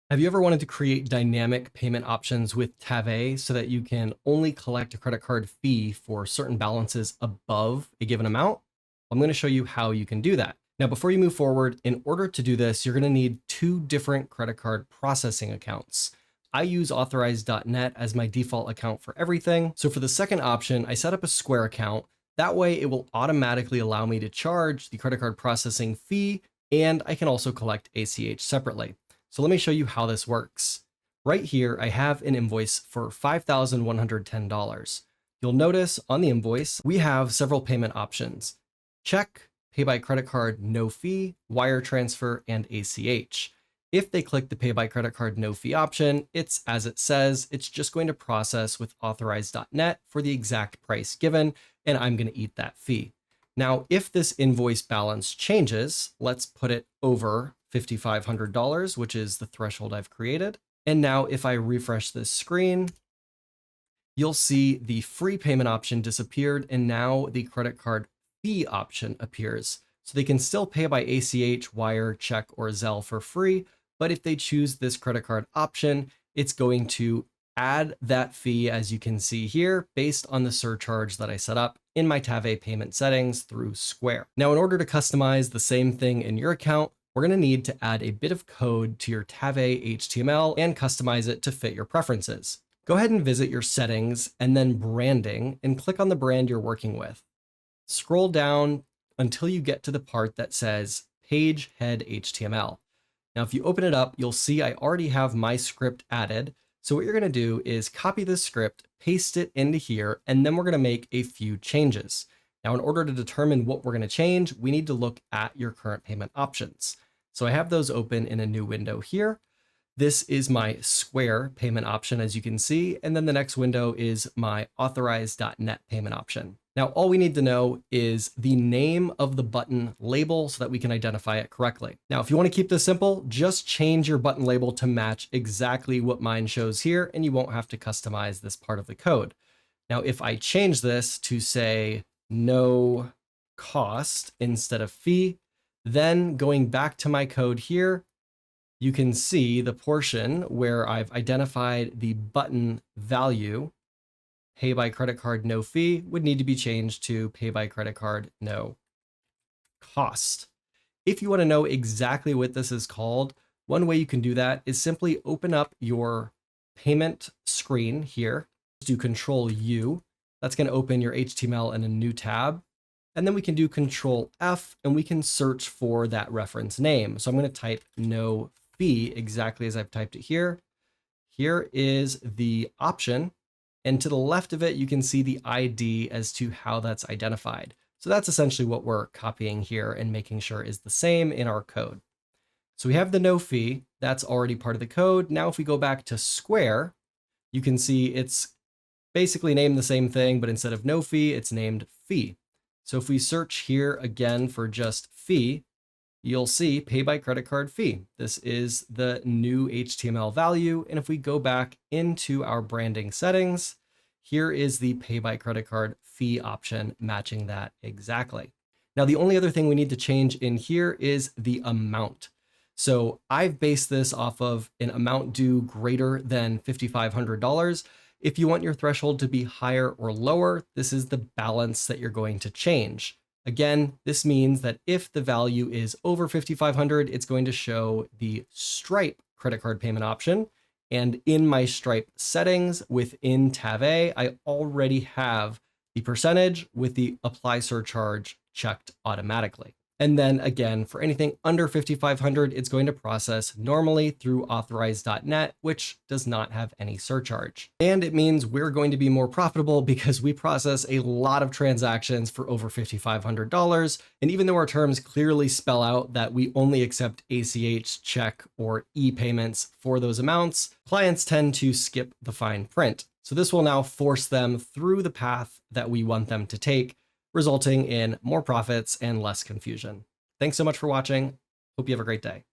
Have you ever wanted to create dynamic payment options with Tave so that you can only collect a credit card fee for certain balances above a given amount? I'm going to show you how you can do that. Now, before you move forward, in order to do this, you're going to need two different credit card processing accounts. I use Authorize.net as my default account for everything. So for the second option, I set up a Square account. That way it will automatically allow me to charge the credit card processing fee, and I can also collect ACH separately. So let me show you how this works. Right here, I have an invoice for $5,110. You'll notice on the invoice, we have several payment options: check, pay by credit card, no fee, wire transfer, and ACH. If they click the pay by credit card, no fee option, it's as it says, it's just going to process with Authorize.net for the exact price given, and I'm going to eat that fee. Now, if this invoice balance changes, let's put it over $5,500, which is the threshold I've created. And now if I refresh this screen, you'll see the free payment option disappeared, and now the credit card fee option appears. So they can still pay by ACH, wire, check, or Zelle for free, but if they choose this credit card option, it's going to add that fee, as you can see here, based on the surcharge that I set up in my Tave payment settings through Square. Now, in order to customize the same thing in your account, we're going to need to add a bit of code to your Tave HTML and customize it to fit your preferences. Go ahead and visit your settings and then branding and click on the brand you're working with. Scroll down until you get to the part that says Page Head HTML. Now, if you open it up, you'll see I already have my script added. So what you're going to do is copy this script, paste it into here, and then we're going to make a few changes. Now, in order to determine what we're going to change, we need to look at your current payment options. So I have those open in a new window here. This is my Square payment option, as you can see, and then the next window is my Authorize.net payment option. Now, all we need to know is the name of the button label so that we can identify it correctly. Now, if you want to keep this simple, just change your button label to match exactly what mine shows here, and you won't have to customize this part of the code. Now, if I change this to say no cost instead of fee, then going back to my code here, you can see the portion where I've identified the button value, pay by credit card, no fee, would need to be changed to pay by credit card, no cost. If you want to know exactly what this is called, one way you can do that is simply open up your payment screen here, do Control U. That's going to open your HTML in a new tab. And then we can do Control F and we can search for that reference name. So I'm going to type no fee exactly as I've typed it here. Here is the option. And to the left of it, you can see the ID as to how that's identified. So that's essentially what we're copying here and making sure is the same in our code. So we have the no fee. That's already part of the code. Now, if we go back to Square, you can see it's basically named the same thing, but instead of no fee, it's named fee. So if we search here again for just fee, you'll see pay by credit card fee. This is the new HTML value. And if we go back into our branding settings, here is the pay by credit card fee option matching that exactly. Now, the only other thing we need to change in here is the amount. So I've based this off of an amount due greater than $5,500. If you want your threshold to be higher or lower, this is the balance that you're going to change. Again, this means that if the value is over $5,500, it's going to show the Stripe credit card payment option. And in my Stripe settings within Tave, I already have the percentage with the apply surcharge checked automatically. And then again, for anything under $5,500, it's going to process normally through Authorize.net, which does not have any surcharge. And it means we're going to be more profitable because we process a lot of transactions for over $5,500. And even though our terms clearly spell out that we only accept ACH, check, or e-payments for those amounts, clients tend to skip the fine print. So this will now force them through the path that we want them to take, resulting in more profits and less confusion. Thanks so much for watching. Hope you have a great day.